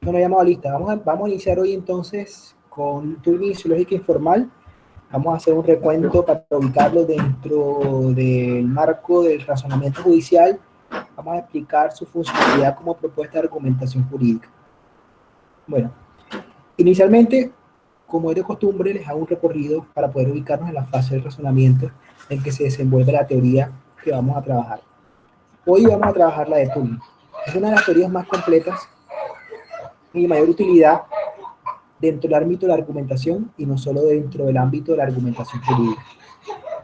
Bueno, llamado lista. Vamos a iniciar hoy entonces con Turing y su lógica informal. Vamos a hacer un recuento para ubicarlo dentro del marco del razonamiento judicial. Vamos a explicar su funcionalidad como propuesta de argumentación jurídica. Bueno, inicialmente, como es de costumbre, les hago un recorrido para poder ubicarnos en la fase del razonamiento en que se desenvuelve la teoría que vamos a trabajar. Hoy vamos a trabajar la de Turing. Es una de las teorías más completas y mayor utilidad dentro del ámbito de la argumentación y no solo dentro del ámbito de la argumentación jurídica.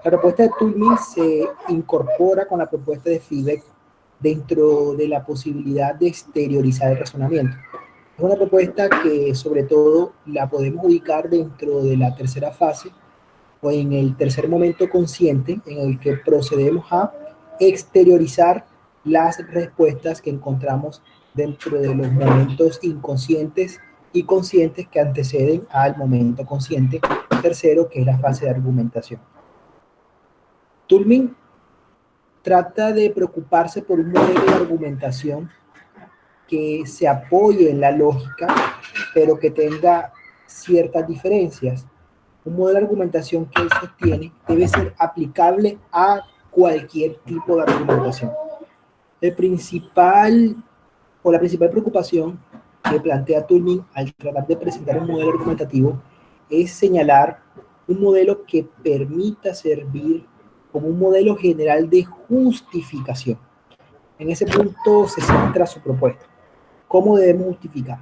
La propuesta de Turing se incorpora con la propuesta de Fiebe dentro de la posibilidad de exteriorizar el razonamiento. Es una propuesta que sobre todo la podemos ubicar dentro de la tercera fase o en el tercer momento consciente en el que procedemos a exteriorizar las respuestas que encontramos dentro de los momentos inconscientes y conscientes que anteceden al momento consciente tercero, que es la fase de argumentación. Turing trata de preocuparse por un modelo de argumentación que se apoye en la lógica, pero que tenga ciertas diferencias. Un modelo de argumentación que él sostiene debe ser aplicable a cualquier tipo de argumentación. La principal preocupación que plantea Turing al tratar de presentar un modelo argumentativo es señalar un modelo que permita servir como un modelo general de justificación. En ese punto se centra su propuesta. ¿Cómo debemos justificar?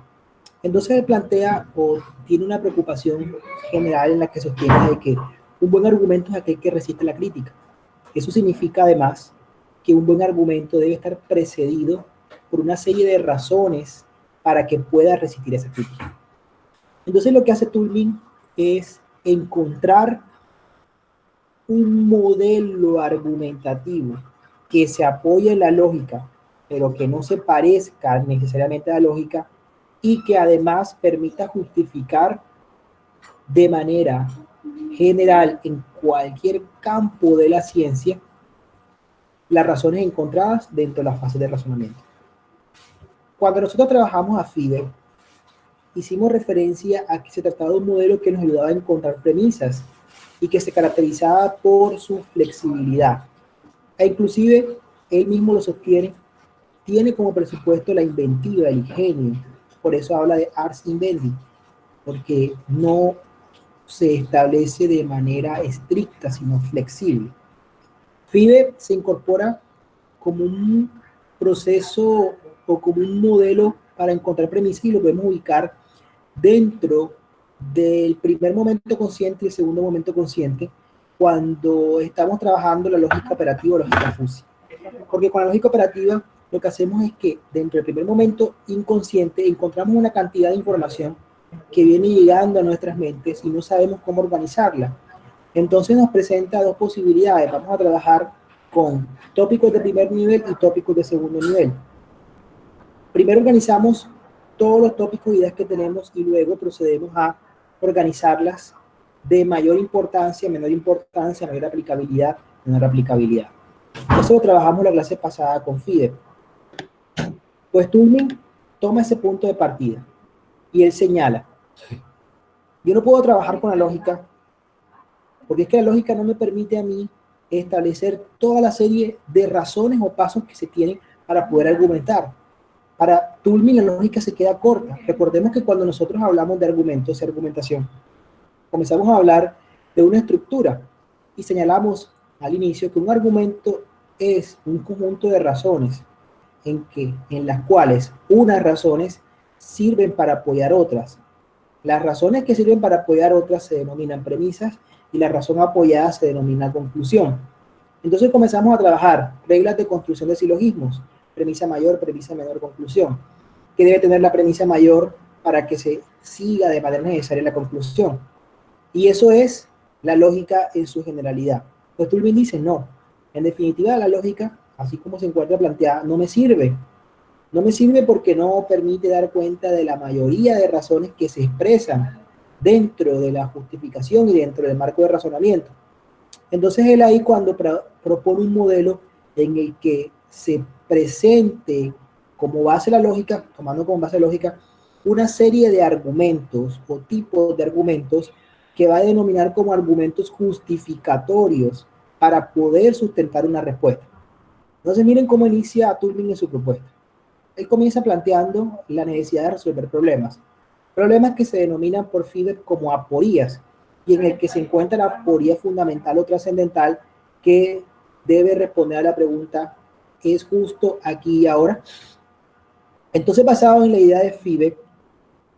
Entonces él plantea o tiene una preocupación general en la que sostiene de que un buen argumento es aquel que resiste la crítica. Eso significa además que un buen argumento debe estar precedido por una serie de razones para que pueda resistir esa crítica. Entonces lo que hace Turing es encontrar un modelo argumentativo que se apoye en la lógica, pero que no se parezca necesariamente a la lógica y que además permita justificar de manera general en cualquier campo de la ciencia las razones encontradas dentro de la fase de razonamiento. Cuando nosotros trabajamos a Fiebe, hicimos referencia a que se trataba de un modelo que nos ayudaba a encontrar premisas y que se caracterizaba por su flexibilidad. E inclusive, él mismo lo sostiene, tiene como presupuesto la inventiva, el ingenio. Por eso habla de ars invendi, porque no se establece de manera estricta, sino flexible. Fiebe se incorpora como un proceso o como un modelo para encontrar premisas y lo podemos ubicar dentro del primer momento consciente y el segundo momento consciente cuando estamos trabajando la lógica operativa o lógica FUSI. Porque con la lógica operativa lo que hacemos es que dentro del primer momento inconsciente encontramos una cantidad de información que viene llegando a nuestras mentes y no sabemos cómo organizarla. Entonces nos presenta dos posibilidades. Vamos a trabajar con tópicos de primer nivel y tópicos de segundo nivel. Primero organizamos todos los tópicos y ideas que tenemos y luego procedemos a organizarlas de mayor importancia, menor importancia, mayor aplicabilidad, menor aplicabilidad. Eso lo trabajamos la clase pasada con Fiebe. Pues Turing toma ese punto de partida y él señala, yo no puedo trabajar con la lógica porque es que la lógica no me permite a mí establecer toda la serie de razones o pasos que se tienen para poder argumentar. Para Turing la lógica se queda corta. Recordemos que cuando nosotros hablamos de argumentos y argumentación, comenzamos a hablar de una estructura y señalamos al inicio que un argumento es un conjunto de razones en las cuales unas razones sirven para apoyar otras. Las razones que sirven para apoyar otras se denominan premisas y la razón apoyada se denomina conclusión. Entonces comenzamos a trabajar reglas de construcción de silogismos, premisa mayor, premisa menor, conclusión. ¿Qué debe tener la premisa mayor para que se siga de manera necesaria la conclusión? Y eso es la lógica en su generalidad. Pues Turing dice, no, en definitiva la lógica, así como se encuentra planteada, no me sirve. No me sirve porque no permite dar cuenta de la mayoría de razones que se expresan dentro de la justificación y dentro del marco de razonamiento. Entonces él ahí cuando propone un modelo en el que se presente como base la lógica, tomando como base lógica una serie de argumentos o tipos de argumentos que va a denominar como argumentos justificatorios para poder sustentar una respuesta. Entonces miren cómo inicia Turing en su propuesta. Él comienza planteando la necesidad de resolver problemas que se denominan por Fiebe como aporías, y en el que se encuentra la aporía fundamental o trascendental que debe responder a la pregunta, ¿es justo aquí y ahora? Entonces, basado en la idea de Fiebe,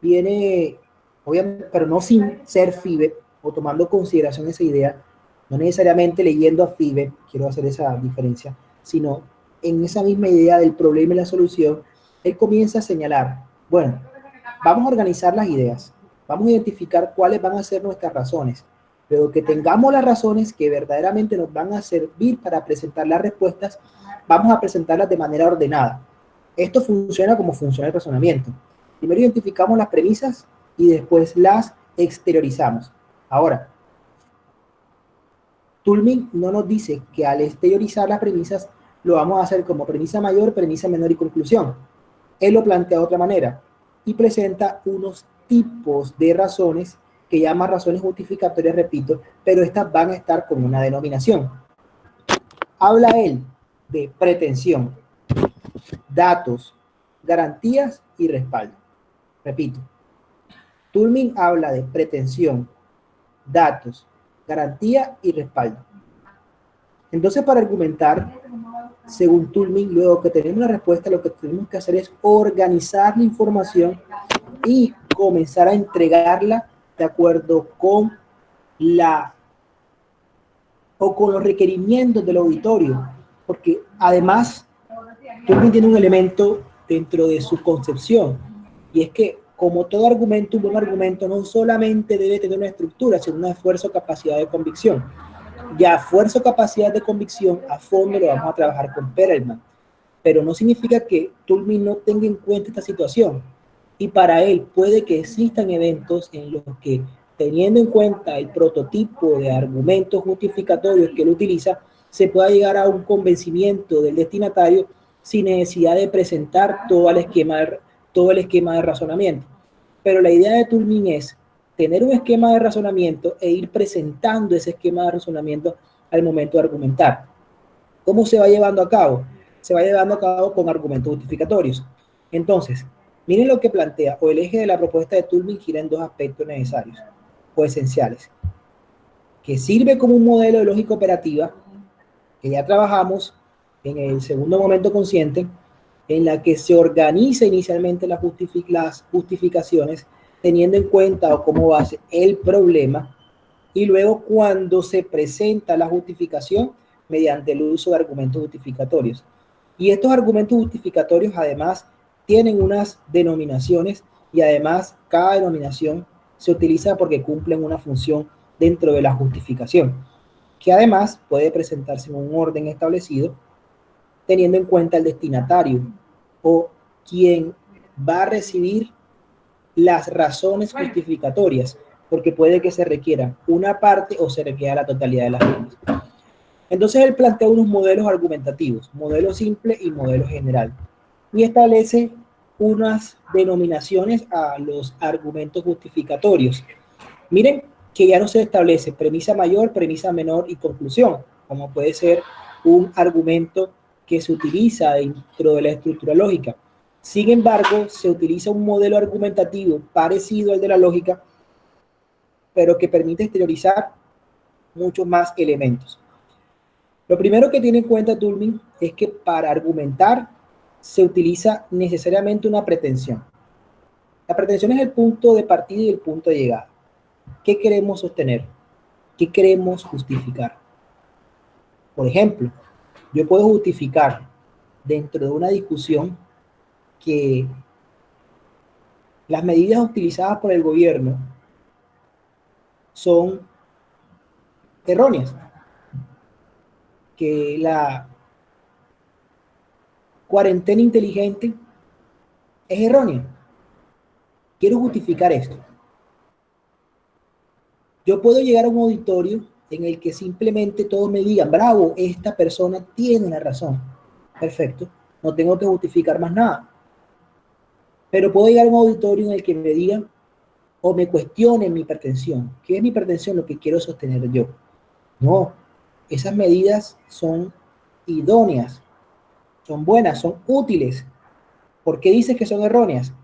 viene, obviamente, pero no sin ser Fiebe, o tomando en consideración esa idea, no necesariamente leyendo a Fiebe, quiero hacer esa diferencia, sino en esa misma idea del problema y la solución, él comienza a señalar, bueno, vamos a organizar las ideas, vamos a identificar cuáles van a ser nuestras razones, pero que tengamos las razones que verdaderamente nos van a servir para presentar las respuestas, vamos a presentarlas de manera ordenada. Esto funciona como funciona el razonamiento. Primero identificamos las premisas y después las exteriorizamos. Ahora, Turing no nos dice que al exteriorizar las premisas lo vamos a hacer como premisa mayor, premisa menor y conclusión. Él lo plantea de otra manera y presenta unos tipos de razones que llama razones justificatorias, repito, pero estas van a estar con una denominación. Habla él de pretensión, datos, garantías y respaldo. Repito, Turing habla de pretensión, datos, garantía y respaldo. Entonces, para argumentar, según Turing, luego que tenemos la respuesta, lo que tenemos que hacer es organizar la información y comenzar a entregarla de acuerdo con con los requerimientos del auditorio, porque además Turing tiene un elemento dentro de su concepción, y es que como todo argumento, un buen argumento no solamente debe tener una estructura, sino un esfuerzo o capacidad de convicción. Ya esfuerzo o capacidad de convicción a fondo lo vamos a trabajar con Perelman, pero no significa que Turing no tenga en cuenta esta situación, y para él puede que existan eventos en los que, teniendo en cuenta el prototipo de argumentos justificatorios que él utiliza, se pueda llegar a un convencimiento del destinatario sin necesidad de presentar todo el esquema de razonamiento. Pero la idea de Turing es tener un esquema de razonamiento e ir presentando ese esquema de razonamiento al momento de argumentar. ¿Cómo se va llevando a cabo? Se va llevando a cabo con argumentos justificatorios. Entonces, miren lo que plantea, o el eje de la propuesta de Turing gira en dos aspectos necesarios o esenciales, que sirve como un modelo de lógica operativa, que ya trabajamos en el segundo momento consciente, en la que se organiza inicialmente las justificaciones teniendo en cuenta o como base el problema, y luego cuando se presenta la justificación mediante el uso de argumentos justificatorios. Y estos argumentos justificatorios además tienen unas denominaciones, y además cada denominación se utiliza porque cumplen una función dentro de la justificación, que además puede presentarse en un orden establecido teniendo en cuenta el destinatario o quien va a recibir las razones justificatorias, porque puede que se requiera una parte o se requiera la totalidad de las mismas. Entonces él plantea unos modelos argumentativos, modelo simple y modelo general, y establece unas denominaciones a los argumentos justificatorios. Miren que ya no se establece premisa mayor, premisa menor y conclusión, como puede ser un argumento que se utiliza dentro de la estructura lógica. Sin embargo, se utiliza un modelo argumentativo parecido al de la lógica, pero que permite exteriorizar muchos más elementos. Lo primero que tiene en cuenta Turing es que para argumentar se utiliza necesariamente una pretensión. La pretensión es el punto de partida y el punto de llegada. ¿Qué queremos sostener? ¿Qué queremos justificar? Por ejemplo, yo puedo justificar dentro de una discusión que las medidas utilizadas por el gobierno son erróneas, que la cuarentena inteligente es errónea. Quiero justificar esto. Yo puedo llegar a un auditorio en el que simplemente todos me digan, bravo, esta persona tiene la razón. Perfecto, no tengo que justificar más nada. Pero puedo llegar a un auditorio en el que me digan o me cuestionen mi hipertensión. ¿Qué es mi hipertensión? Lo que quiero sostener yo. No, esas medidas son idóneas, son buenas, son útiles. ¿Por qué dices que son erróneas?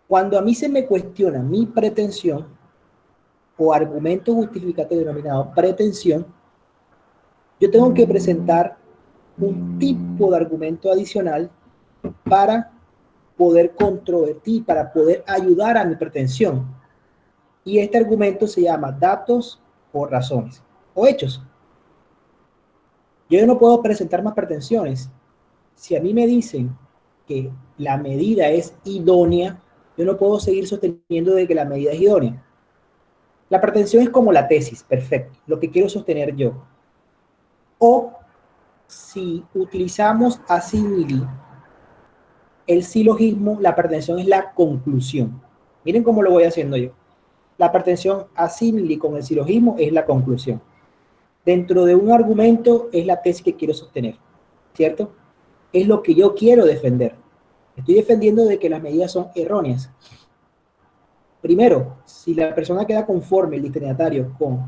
Cuando a mí se me cuestiona mi pretensión o argumento justificativo denominado pretensión, yo tengo que presentar un tipo de argumento adicional para poder controvertir, para poder ayudar a mi pretensión. Y este argumento se llama datos o razones o hechos. Yo no puedo presentar más pretensiones. Si a mí me dicen que la medida es idónea, yo no puedo seguir sosteniendo de que la medida es idónea. La pretensión es como la tesis, perfecto, lo que quiero sostener yo. O si utilizamos a simili, el silogismo, la pretensión es la conclusión. Miren cómo lo voy haciendo yo. La pretensión a simili con el silogismo es la conclusión. Dentro de un argumento es la tesis que quiero sostener, ¿cierto? Es lo que yo quiero defender. Estoy defendiendo de que las medidas son erróneas. Primero, si la persona queda conforme, el destinatario, con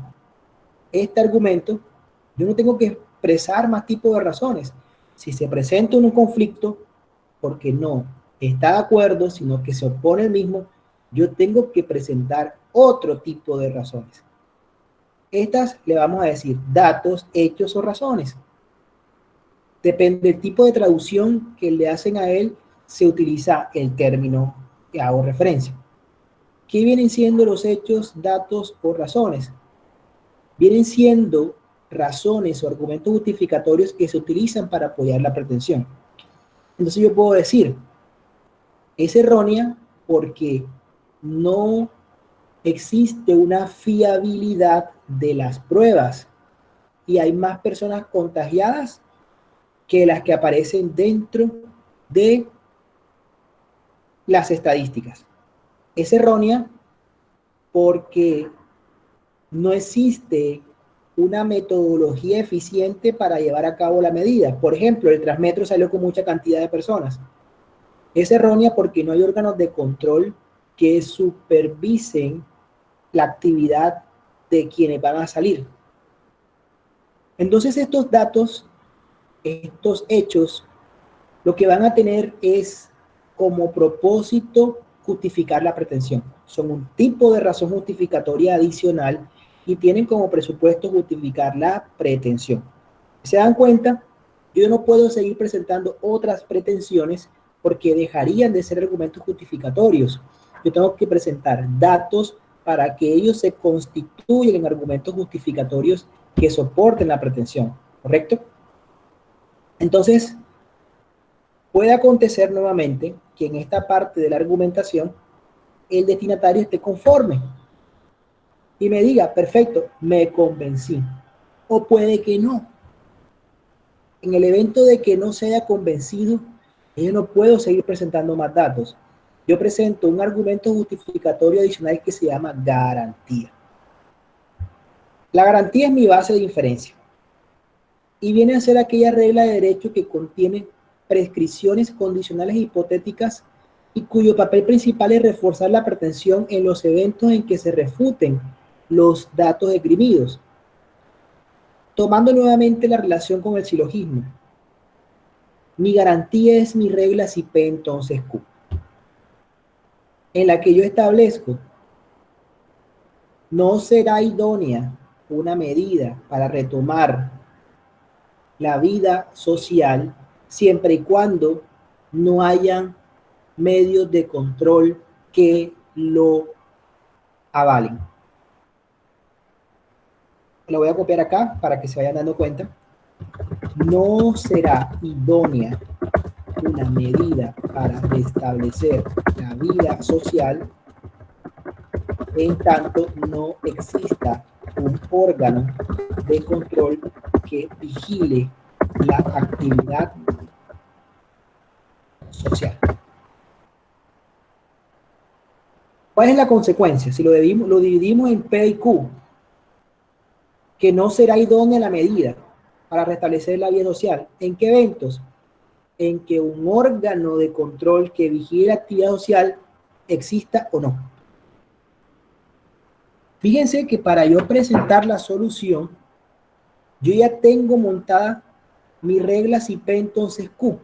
este argumento, yo no tengo que expresar más tipo de razones. Si se presenta un conflicto, porque no está de acuerdo, sino que se opone al mismo, yo tengo que presentar otro tipo de razones. Estas le vamos a decir datos, hechos o razones. Depende del tipo de traducción que le hacen a él, se utiliza el término que hago referencia. ¿Qué vienen siendo los hechos, datos o razones? Vienen siendo razones o argumentos justificatorios que se utilizan para apoyar la pretensión. Entonces yo puedo decir, es errónea porque no existe una fiabilidad de las pruebas y hay más personas contagiadas que las que aparecen dentro de las estadísticas. Es errónea porque no existe una metodología eficiente para llevar a cabo la medida. Por ejemplo, el Transmetro salió con mucha cantidad de personas. Es errónea porque no hay órganos de control que supervisen la actividad de quienes van a salir. Entonces estos datos, estos hechos, lo que van a tener es como propósito justificar la pretensión. Son un tipo de razón justificatoria adicional y tienen como presupuesto justificar la pretensión. ¿Se dan cuenta? Yo no puedo seguir presentando otras pretensiones porque dejarían de ser argumentos justificatorios. Yo tengo que presentar datos para que ellos se constituyan en argumentos justificatorios que soporten la pretensión, ¿correcto? Entonces, puede acontecer nuevamente que en esta parte de la argumentación el destinatario esté conforme y me diga, perfecto, me convencí. O puede que no. En el evento de que no se haya convencido, yo no puedo seguir presentando más datos. Yo presento un argumento justificatorio adicional que se llama garantía. La garantía es mi base de inferencia y viene a ser aquella regla de derecho que contiene prescripciones condicionales hipotéticas y cuyo papel principal es reforzar la pretensión en los eventos en que se refuten los datos esgrimidos. Tomando nuevamente la relación con el silogismo, mi garantía es mi regla si P entonces Q, en la que yo establezco no será idónea una medida para retomar la vida social siempre y cuando no haya medios de control que lo avalen. Lo voy a copiar acá para que se vayan dando cuenta. No será idónea una medida para restablecer la vida social en tanto no exista un órgano de control que vigile la actividad social. ¿Cuál es la consecuencia? Si lo dividimos en P y Q, que no será idónea la medida para restablecer la vida social. ¿En qué eventos? en que un órgano de control que vigile la actividad social exista o no. Fíjense que para yo presentar la solución, yo ya tengo montada mi regla si P entonces Q.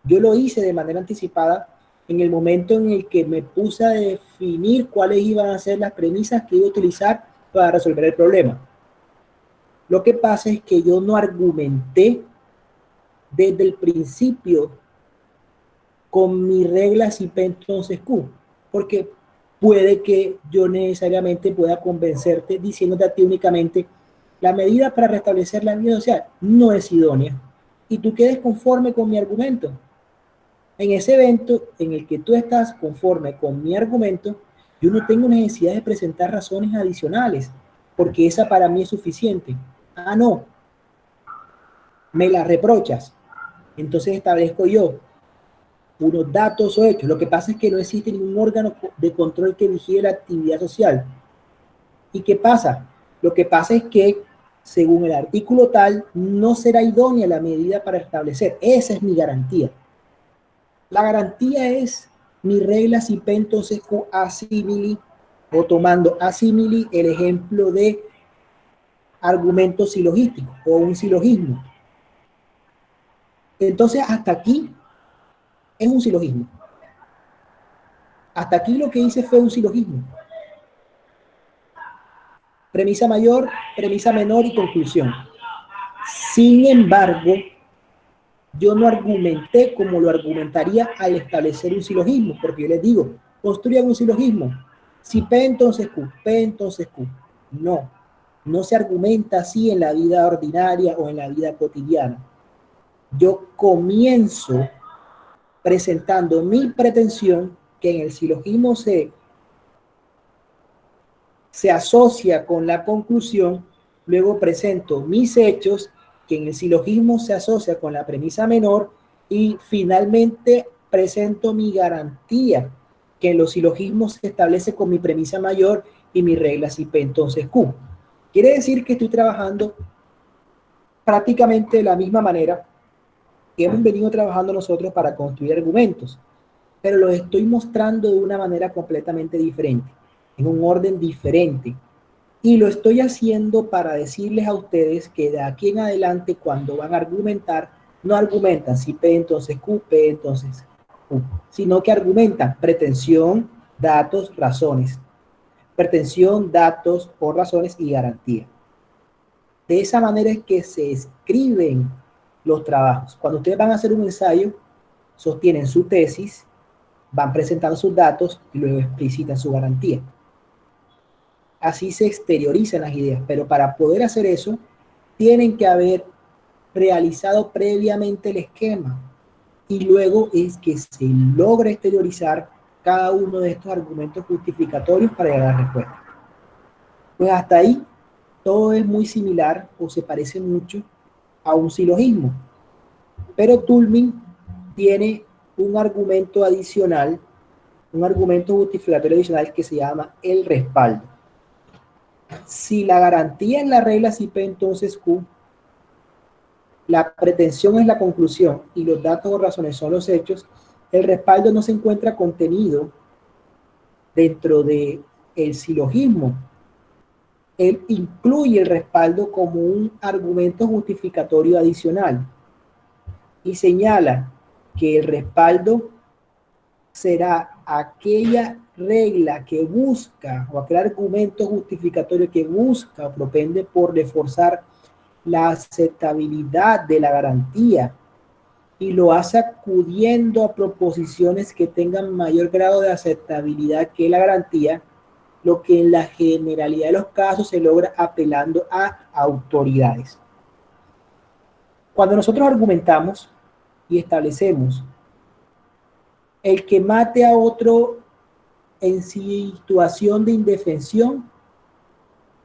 Yo lo hice de manera anticipada en el momento en el que me puse a definir cuáles iban a ser las premisas que iba a utilizar para resolver el problema. Lo que pasa es que yo no argumenté desde el principio con mi regla si P entonces Q, porque puede que yo necesariamente pueda convencerte diciéndote a ti únicamente la medida para restablecer la vida social no es idónea y tú quedes conforme con mi argumento. En ese evento en el que tú estás conforme con mi argumento, yo no tengo necesidad de presentar razones adicionales, porque esa para mí es suficiente. Ah, no, me la reprochas. Entonces establezco yo unos datos o hechos. Lo que pasa es que no existe ningún órgano de control que vigile la actividad social. ¿Y qué pasa? Lo que pasa es que, según el artículo tal, no será idónea la medida para establecer. Esa es mi garantía. La garantía es mi regla si P entonces Q a simili, o tomando a simili el ejemplo de argumento silogístico o un silogismo. Entonces, hasta aquí es un silogismo. Hasta aquí lo que hice fue un silogismo. Premisa mayor, premisa menor y conclusión. Sin embargo, yo no argumenté como lo argumentaría al establecer un silogismo, porque yo les digo, construyan un silogismo. Si P entonces Q, P entonces Q. No, no se argumenta así en la vida ordinaria o en la vida cotidiana. Yo comienzo presentando mi pretensión que en el silogismo se asocia con la conclusión, luego presento mis hechos, que en el silogismo se asocia con la premisa menor, y finalmente presento mi garantía, que en los silogismos se establece con mi premisa mayor y mi regla si P entonces Q. Quiere decir que estoy trabajando prácticamente de la misma manera que hemos venido trabajando nosotros para construir argumentos, pero los estoy mostrando de una manera completamente diferente, en un orden diferente. Y lo estoy haciendo para decirles a ustedes que de aquí en adelante, cuando van a argumentar, no argumentan si P entonces Q, P entonces Q, sino que argumentan pretensión, datos, razones. Pretensión, datos o razones y garantía. De esa manera es que se escriben los trabajos. Cuando ustedes van a hacer un ensayo, sostienen su tesis, van presentando sus datos y luego explicitan su garantía. Así se exteriorizan las ideas, pero para poder hacer eso, tienen que haber realizado previamente el esquema y luego es que se logra exteriorizar cada uno de estos argumentos justificatorios para llegar a la respuesta. Pues hasta ahí todo es muy similar o se parece mucho a un silogismo, pero Toulmin tiene un argumento adicional, un argumento justificatorio adicional que se llama el respaldo. Si la garantía es la regla si P entonces Q, la pretensión es la conclusión y los datos o razones son los hechos, el respaldo no se encuentra contenido dentro de el silogismo. Él incluye el respaldo como un argumento justificatorio adicional y señala que el respaldo será aquella regla que busca o aquel argumento justificatorio que busca o propende por reforzar la aceptabilidad de la garantía y lo hace acudiendo a proposiciones que tengan mayor grado de aceptabilidad que la garantía, lo que en la generalidad de los casos se logra apelando a autoridades. Cuando nosotros argumentamos y establecemos el que mate a otro en situación de indefensión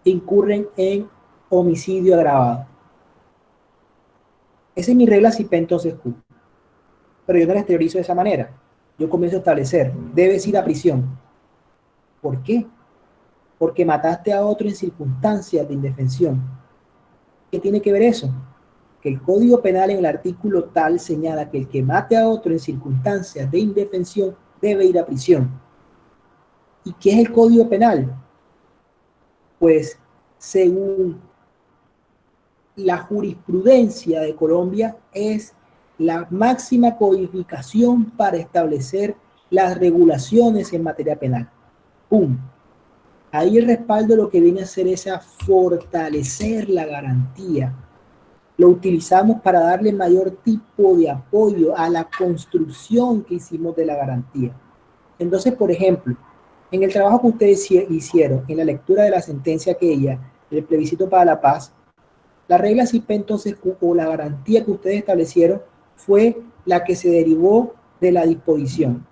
incurren en homicidio agravado. Esa es mi regla si P entonces Q. Pero yo no la exteriorizo de esa manera. Yo comienzo a establecer, debes ir a prisión. ¿Por qué? Porque mataste a otro en circunstancias de indefensión. ¿Qué tiene que ver eso? porque el Código Penal en el artículo tal señala que el que mate a otro en circunstancias de indefensión debe ir a prisión. ¿Y qué es el Código Penal? Pues según la jurisprudencia de Colombia es la máxima codificación para establecer las regulaciones en materia penal. ¡Pum! Ahí el respaldo lo que viene a hacer es a fortalecer la garantía. Lo utilizamos para darle mayor tipo de apoyo a la construcción que hicimos de la garantía. Entonces, por ejemplo, en el trabajo que ustedes hicieron, en la lectura de la sentencia aquella, del plebiscito para la paz, la regla CIP entonces, o la garantía que ustedes establecieron, fue la que se derivó de la disposición.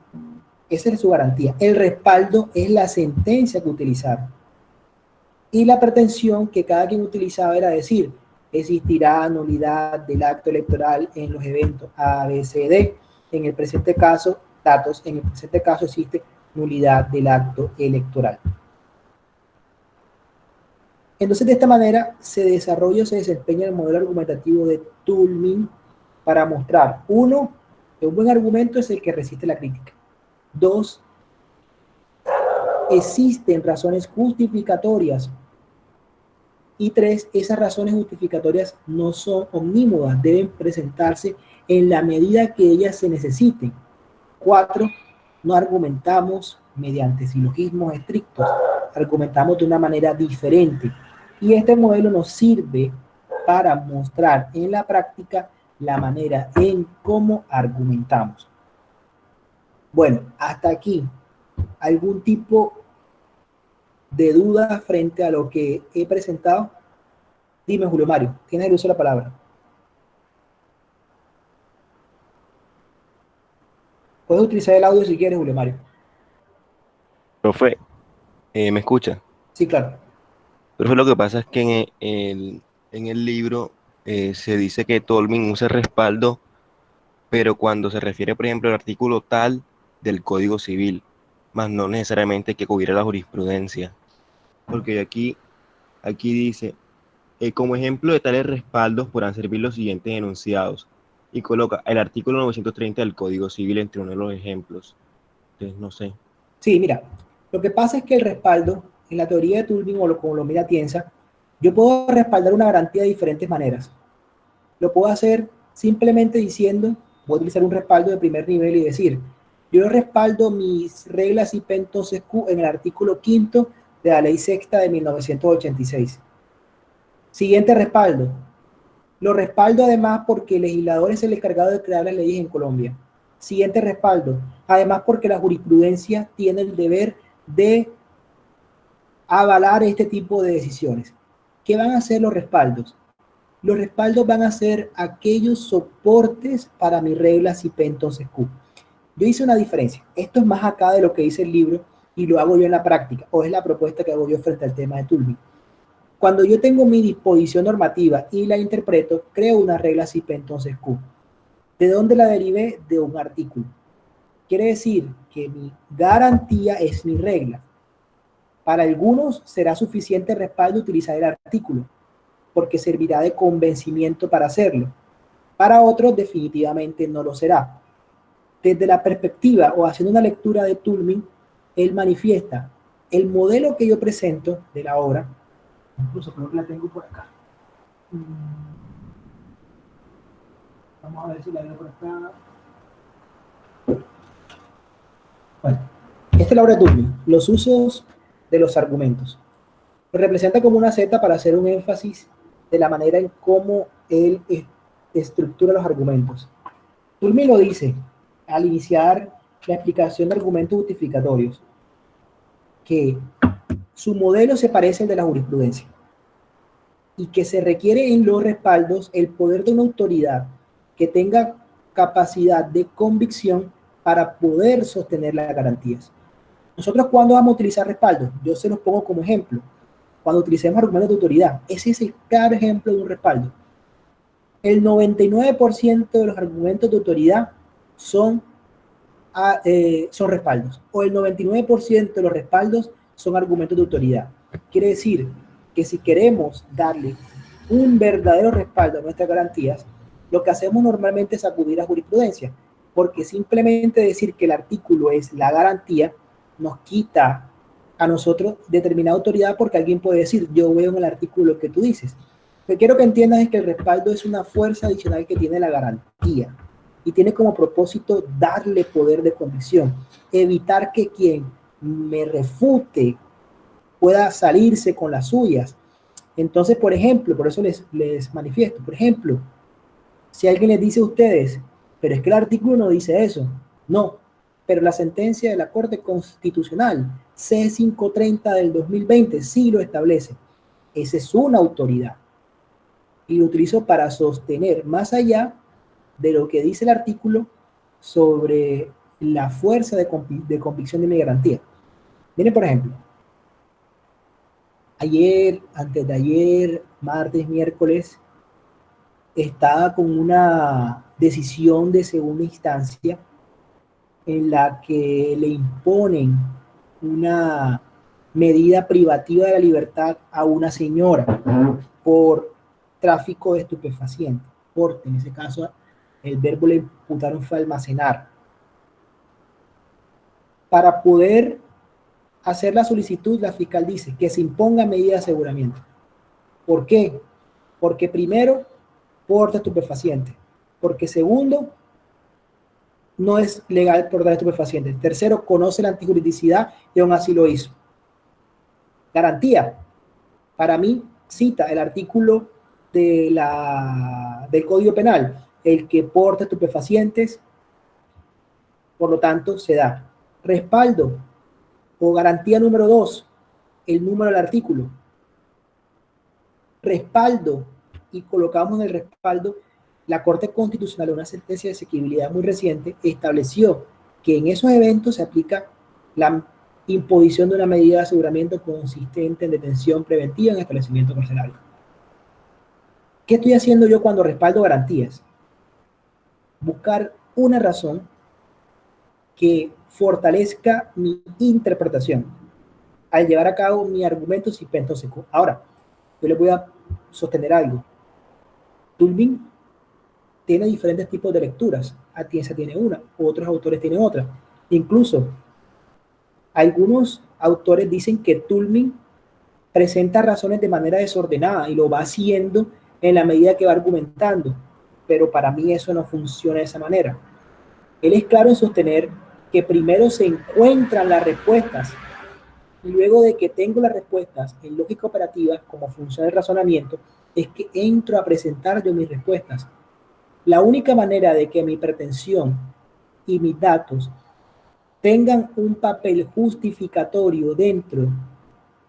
Esa es su garantía. El respaldo es la sentencia que utilizaron. Y la pretensión que cada quien utilizaba era decir, existirá nulidad del acto electoral en los eventos A, B, C, D. En el presente caso, datos, en el presente caso existe nulidad del acto electoral. Entonces, de esta manera se desarrolla o se desempeña el modelo argumentativo de Toulmin para mostrar, uno, que un buen argumento es el que resiste la crítica. Dos, existen razones justificatorias. Y tres, esas razones justificatorias no son omnímodas, deben presentarse en la medida que ellas se necesiten. Cuatro, no argumentamos mediante silogismos estrictos, argumentamos de una manera diferente. Y este modelo nos sirve para mostrar en la práctica la manera en cómo argumentamos. Bueno, hasta aquí, ¿algún tipo de duda frente a lo que he presentado? Dime, Julio Mario, tienes el uso de la palabra. Puedes utilizar el audio si quieres, Julio Mario. Profe, ¿me escucha? Sí, claro. Profe, lo que pasa es que en el libro se dice que Tolmin usa respaldo, pero cuando se refiere, por ejemplo, al artículo tal del Código Civil, más no necesariamente que cubriera la jurisprudencia. Porque aquí dice, como ejemplo de tales respaldos podrán servir los siguientes enunciados. Y coloca el artículo 930 del Código Civil entre uno de los ejemplos. Entonces, no sé. Sí, mira, lo que pasa es que el respaldo, en la teoría de Turing o como lo mira Tienza, yo puedo respaldar una garantía de diferentes maneras. Lo puedo hacer simplemente diciendo, voy a utilizar un respaldo de primer nivel y decir, yo respaldo mis reglas IP entonces Q en el artículo 5 de la ley sexta de 1986. Siguiente respaldo. Lo respaldo además porque el legislador es el encargado de crear las leyes en Colombia. Siguiente respaldo. Además porque la jurisprudencia tiene el deber de avalar este tipo de decisiones. ¿Qué van a hacer los respaldos? Los respaldos van a ser aquellos soportes para mi regla IP entonces Q. Yo hice una diferencia. Esto es más acá de lo que dice el libro y lo hago yo en la práctica, o es la propuesta que hago yo frente al tema de Turing. Cuando yo tengo mi disposición normativa y la interpreto, creo una regla IP entonces Q. ¿De dónde la derivé? De un artículo. Quiere decir que mi garantía es mi regla. Para algunos será suficiente respaldo utilizar el artículo, porque servirá de convencimiento para hacerlo. Para otros definitivamente no lo será. Desde la perspectiva o haciendo una lectura de Toulmin, él manifiesta el modelo que yo presento de la obra, incluso creo que la tengo por acá. Vamos a ver si la veo por acá. Bueno, esta es la obra de Toulmin, los usos de los argumentos. Lo representa como una Z para hacer un énfasis de la manera en cómo él estructura los argumentos. Toulmin lo dice al iniciar la explicación de argumentos justificatorios, que su modelo se parece al de la jurisprudencia y que se requiere en los respaldos el poder de una autoridad que tenga capacidad de convicción para poder sostener las garantías. Nosotros, ¿cuándo vamos a utilizar respaldos? Yo se los pongo como ejemplo. Cuando utilicemos argumentos de autoridad, ese es el claro ejemplo de un respaldo. El 99% de los argumentos de autoridad son respaldos, o el 99% de los respaldos son argumentos de autoridad. Quiere decir que si queremos darle un verdadero respaldo a nuestras garantías, lo que hacemos normalmente es acudir a jurisprudencia, porque simplemente decir que el artículo es la garantía nos quita a nosotros determinada autoridad, porque alguien puede decir, yo veo en el artículo lo que tú dices. Lo que quiero que entiendas es que el respaldo es una fuerza adicional que tiene la garantía y tiene como propósito darle poder de convicción, evitar que quien me refute pueda salirse con las suyas. Entonces, por ejemplo, por eso les manifiesto, por ejemplo, si alguien les dice a ustedes, pero es que el artículo no dice eso, no, pero la sentencia de la Corte Constitucional C530 del 2020 sí lo establece. Esa es una autoridad y lo utilizo para sostener más allá de lo que dice el artículo sobre la fuerza de convicción de mi garantía. Miren, por ejemplo, ayer, antes de ayer, martes, miércoles, estaba con una decisión de segunda instancia en la que le imponen una medida privativa de la libertad a una señora por tráfico de estupefacientes. Porte, en ese caso, el verbo le imputaron fue almacenar. Para poder hacer la solicitud, la fiscal dice que se imponga medida de aseguramiento. ¿Por qué? Porque primero, porta estupefaciente. Porque segundo, no es legal portar estupefacientes. Tercero, conoce la antijuridicidad y aún así lo hizo. Garantía. Para mí, cita el artículo del Código Penal. El que porta estupefacientes, por lo tanto, se da. Respaldo o garantía número 2, el número del artículo. Respaldo, y colocamos en el respaldo, la Corte Constitucional, una sentencia de asequibilidad muy reciente, estableció que en esos eventos se aplica la imposición de una medida de aseguramiento consistente en detención preventiva en establecimiento carcelario. ¿Qué estoy haciendo yo cuando respaldo garantías? Buscar una razón que fortalezca mi interpretación al llevar a cabo mi argumento sin pento seco. Ahora, yo les voy a sostener algo. Tulvin tiene diferentes tipos de lecturas. Atienza tiene una, otros autores tienen otra. Incluso, algunos autores dicen que Tulvin presenta razones de manera desordenada y lo va haciendo en la medida que va argumentando. Pero para mí eso no funciona de esa manera. Él es claro en sostener que primero se encuentran las respuestas y luego de que tengo las respuestas en lógica operativa, como funciona el razonamiento, es que entro a presentar yo mis respuestas. La única manera de que mi pretensión y mis datos tengan un papel justificatorio dentro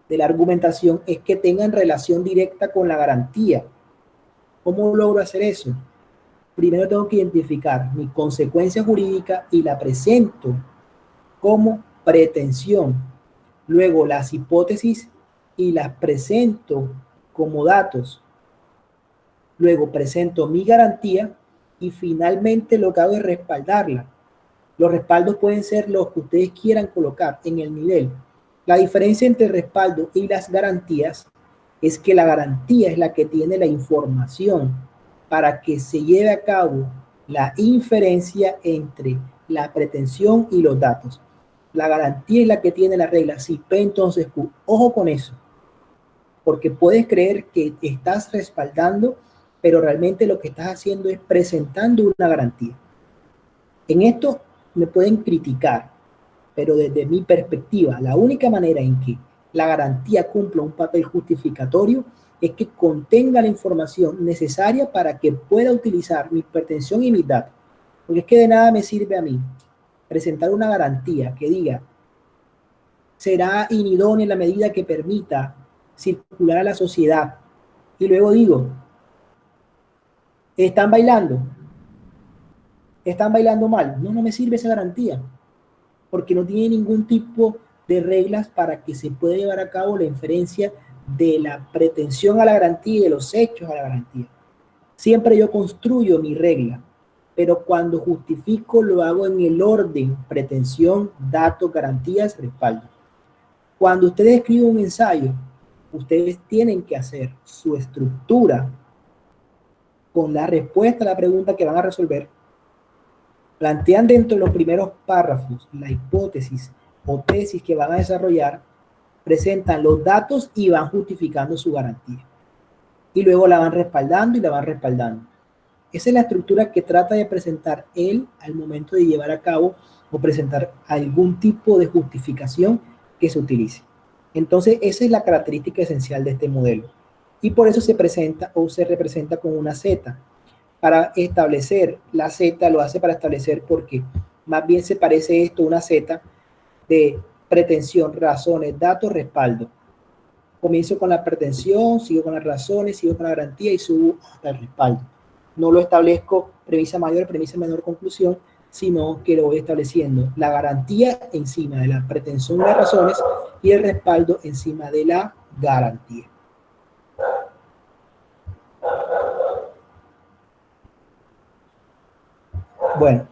de la argumentación es que tengan relación directa con la garantía. ¿Cómo logro hacer eso? Primero tengo que identificar mi consecuencia jurídica y la presento como pretensión. Luego las hipótesis y las presento como datos. Luego presento mi garantía y finalmente lo que hago es respaldarla. Los respaldos pueden ser los que ustedes quieran colocar en el nivel. La diferencia entre el respaldo y las garantías es que la garantía es la que tiene la información para que se lleve a cabo la inferencia entre la pretensión y los datos. La garantía es la que tiene la regla. Si P, entonces Q. Ojo con eso, porque puedes creer que estás respaldando, pero realmente lo que estás haciendo es presentando una garantía. En esto me pueden criticar, pero desde mi perspectiva, la única manera en que la garantía cumpla un papel justificatorio es que contenga la información necesaria para que pueda utilizar mi pretensión y mis datos. Porque es que de nada me sirve a mí presentar una garantía que diga será inidónea en la medida que permita circular a la sociedad. Y luego digo, están bailando mal. No me sirve esa garantía, porque no tiene ningún tipo de reglas para que se pueda llevar a cabo la inferencia de la pretensión a la garantía y de los hechos a la garantía. Siempre yo construyo mi regla, pero cuando justifico lo hago en el orden: pretensión, datos, garantías, respaldo. Cuando usted escribe un ensayo, ustedes tienen que hacer su estructura con la respuesta a la pregunta que van a resolver, plantean dentro de los primeros párrafos la hipótesis o tesis que van a desarrollar, presentan los datos y van justificando su garantía. Y luego la van respaldando y la van respaldando. Esa es la estructura que trata de presentar él al momento de llevar a cabo o presentar algún tipo de justificación que se utilice. Entonces, esa es la característica esencial de este modelo. Y por eso se presenta o se representa con una Z. Para establecer la Z, lo hace para establecer porque más bien se parece esto a una Z de pretensión, razones, datos, respaldo. Comienzo con la pretensión, sigo con las razones, sigo con la garantía y subo hasta el respaldo. No lo establezco premisa mayor, premisa menor, conclusión, sino que lo voy estableciendo la garantía encima de la pretensión de las razones y el respaldo encima de la garantía. Bueno,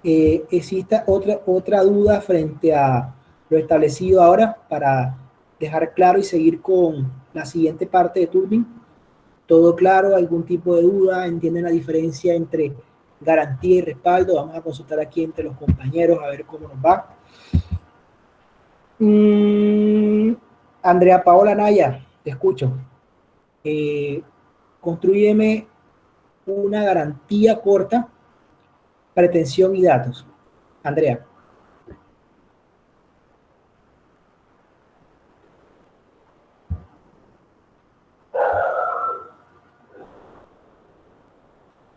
existe otra duda frente a lo establecido ahora para dejar claro y seguir con la siguiente parte de Turing. ¿Todo claro? ¿Algún tipo de duda? ¿Entienden la diferencia entre garantía y respaldo? Vamos a consultar aquí entre los compañeros a ver cómo nos va. Andrea Paola Naya, te escucho. Construyeme una garantía corta, pretensión y datos. Andrea.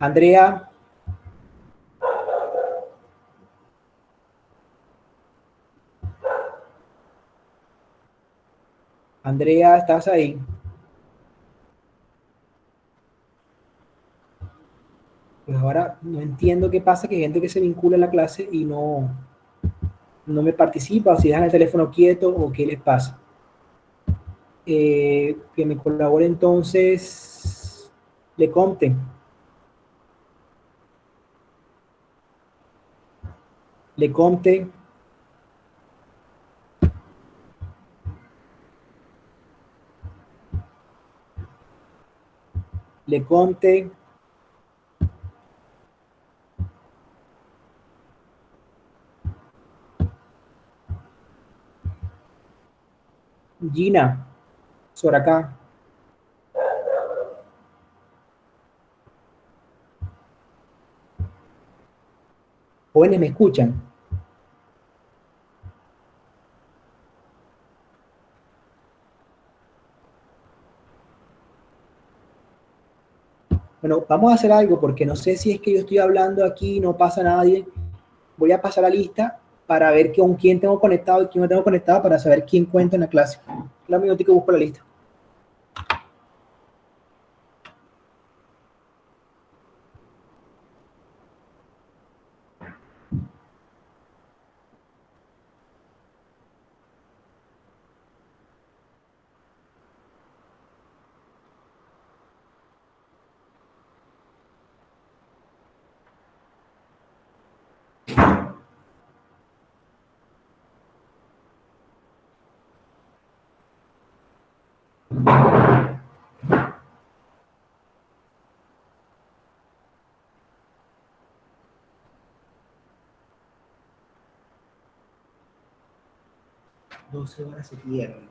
Andrea. Andrea, ¿estás ahí? Pues ahora no entiendo qué pasa, que hay gente que se vincula a la clase y no me participa, o si dejan el teléfono quieto o qué les pasa. Que me colabore entonces Lecomte. Lecomte. Lecomte. Gina. Soracá. Jóvenes, ¿me escuchan? Bueno, vamos a hacer algo porque no sé si es que yo estoy hablando aquí y no pasa nadie. Voy a pasar la lista para ver con quién tengo conectado y quién no tengo conectado para saber quién cuenta en la clase. Un minuto que busco la lista. Doce horas se pierden.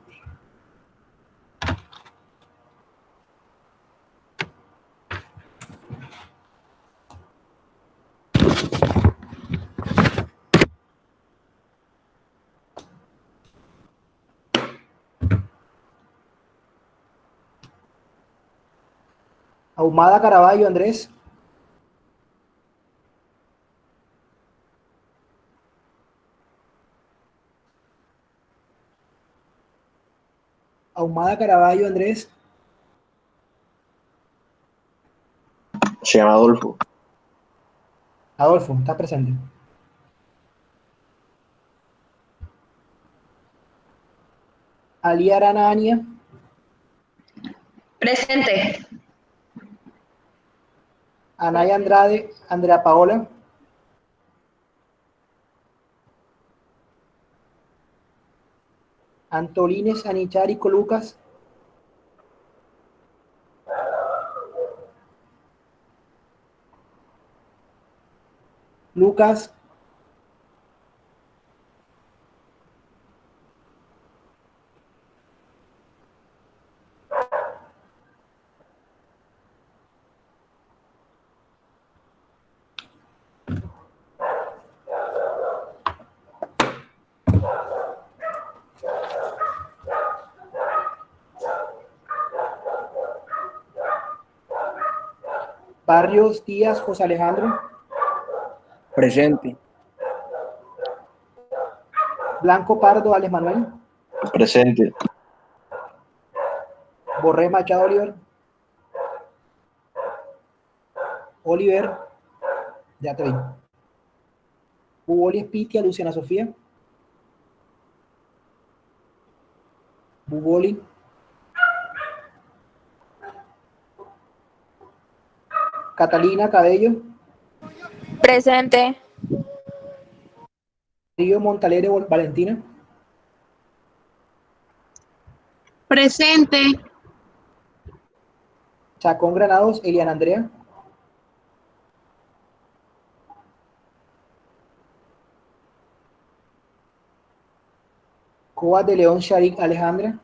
Ahumada Caraballo, Andrés. Ahumada Caraballo, Andrés. Se llama Adolfo. Adolfo, ¿estás presente? Aliara Anania. Presente. Anaya Andrade, Andrea Paola. Antolines Anicharico Lucas. Lucas, Barrios Díaz, José Alejandro, Presente. Blanco Pardo, Alex Manuel, Presente. Borré Machado Oliver, Oliver, ya te vi. Buboli Espitia, Luciana Sofía, Buboli, Catalina Cabello, Presente. Río Montalere Valentina, Presente. Chacón Granados, Eliana Andrea, Coas de León Sharik Alejandra,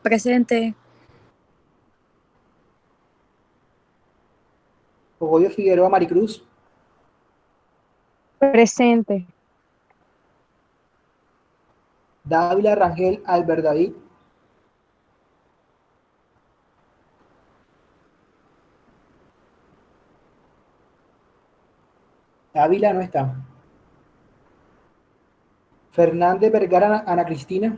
Presente. Cogollo Figueroa Maricruz, Presente. Dávila Rangel Albert David, Dávila no está. Fernández Vergara Ana Cristina,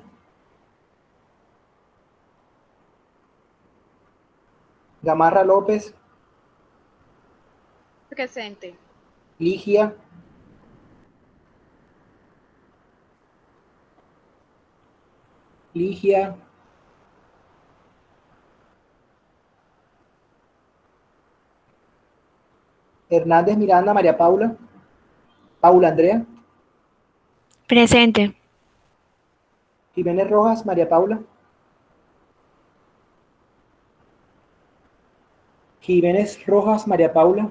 Gamarra López, Presente. Ligia, Ligia, Hernández Miranda María Paula, Paula Andrea, Presente. Jiménez Rojas María Paula, Jiménez Rojas María Paula,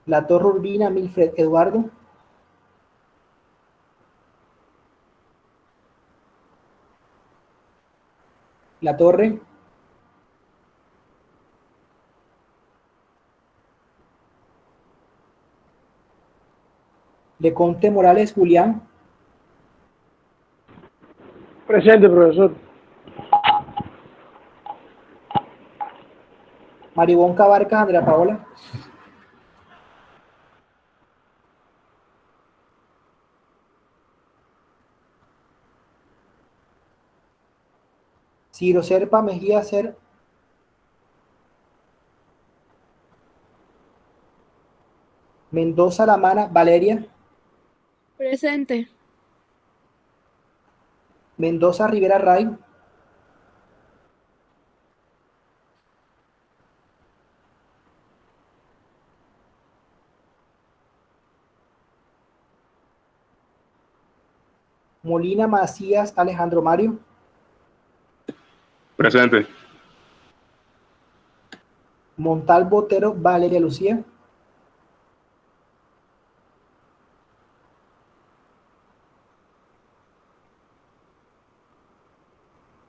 La Torre Urbina Milfred Eduardo, La Torre, Leconte Morales Julián, Presente, profesor. Maribón Cabarca Andrea Paola, Ciro Serpa Mejía Ser, Mendoza Lamana Valeria, Presente. Mendoza Rivera Ray, Molina Macías Alejandro Mario, Presente. Montal Botero Valeria Lucía,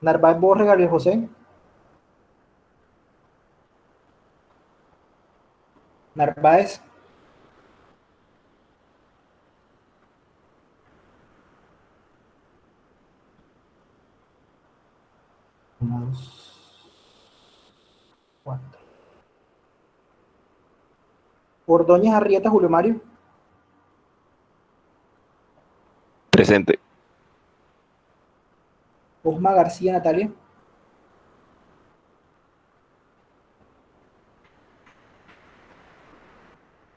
Narváez Borre Gabriel José, Narváez, una, dos, cuatro. Ordóñez Arrieta Julio Mario, Presente. Osma García Natalia,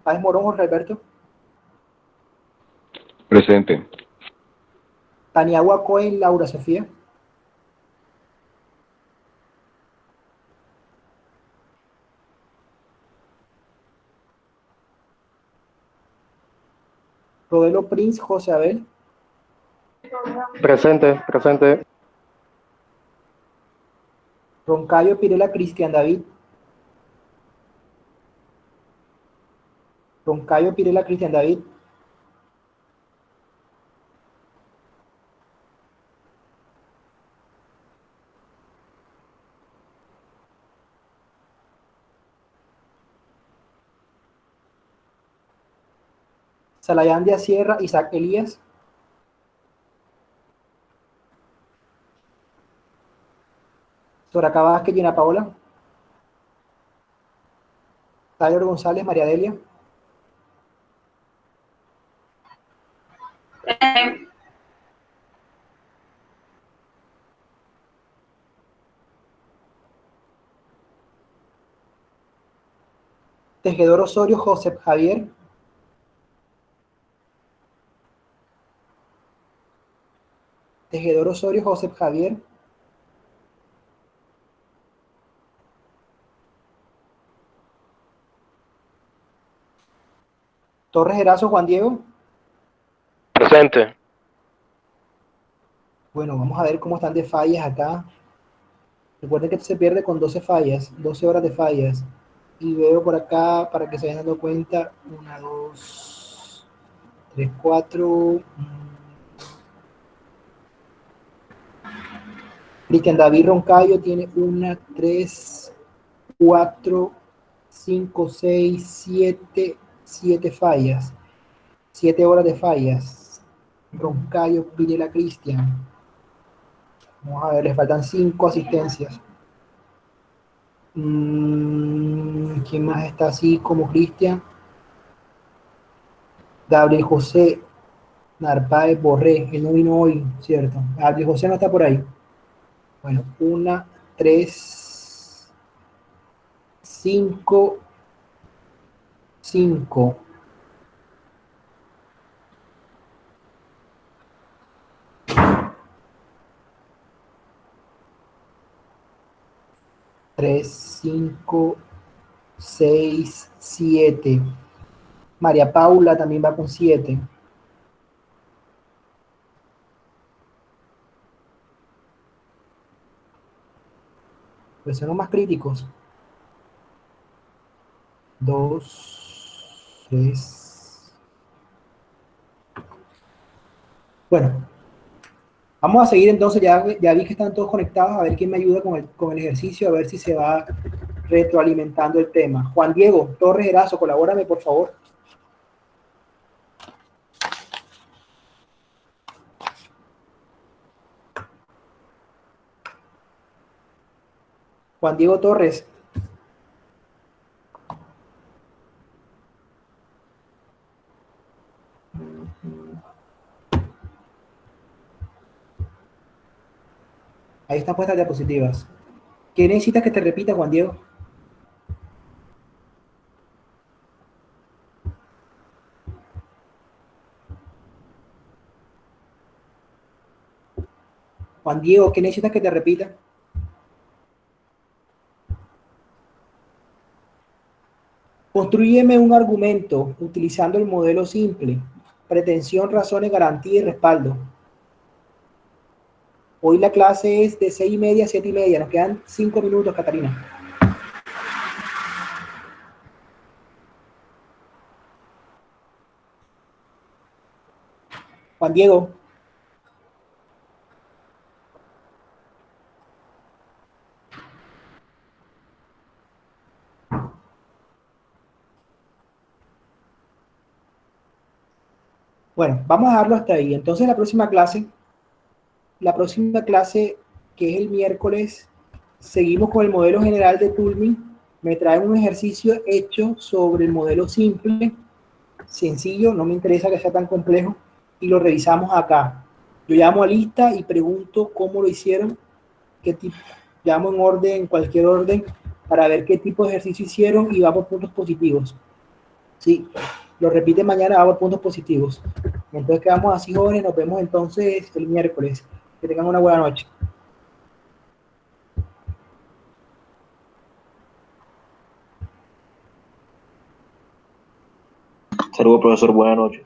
Páez Morón Jorge Alberto, Presente. Taniagua Cohen Laura Sofía, Rodelo Prince José Abel, Presente. Roncayo Pirela Cristian David. Roncayo Pirela Cristian David. Salayán de Sierra, Isaac Elías. Soracá Vázquez, Gina Paola. Taylor González, María Delia. Tejedor Osorio, José Javier. Tejedor Osorio, José Javier. Torres Erazo, Juan Diego. Presente. Bueno, vamos a ver cómo están de fallas acá. Recuerden que se pierde con 12 fallas, 12 horas de fallas. Y veo por acá, para que se vayan dando cuenta, 1, 2, 3, 4. Cristian David Roncayo tiene 1, 3, 4, 5, 6, 7 fallas. 7 horas de fallas. Roncayo, Pirela Cristian. Vamos a ver, le faltan 5 asistencias. ¿Quién más está así como Cristian? Gabriel José Narváez Borré, él no vino hoy, ¿cierto? Gabriel José no está por ahí. Bueno, 1, 3, 5, 5. Tres, 5, 6, 7. María Paula también va con 7. Pues son los más críticos. 2, 3. Bueno, vamos a seguir entonces. Ya vi que están todos conectados. A ver quién me ayuda con el ejercicio, a ver si se va retroalimentando el tema. Juan Diego Torres Erazo, colabórame, por favor. Juan Diego Torres. Ahí están puestas diapositivas. ¿Qué necesitas que te repita, Juan Diego? Juan Diego, ¿qué necesitas que te repita? Constrúyeme un argumento utilizando el modelo simple. Pretensión, razones, garantía y respaldo. Hoy la clase es de 6:30 a 7:30. Nos quedan 5 minutos, Catarina. Juan Diego. Bueno, vamos a dejarlo hasta ahí. Entonces la próxima clase, que es el miércoles, seguimos con el modelo general de Toulmin. Me traen un ejercicio hecho sobre el modelo simple, sencillo, no me interesa que sea tan complejo, y lo revisamos acá. Yo llamo a lista y pregunto cómo lo hicieron, qué tipo, llamo en orden, en cualquier orden, para ver qué tipo de ejercicio hicieron y va por puntos positivos. Sí, lo repite mañana, va por puntos positivos. Entonces quedamos así, jóvenes, nos vemos entonces el miércoles. Que tengan una buena noche. Saludos, profesor. Buenas noches.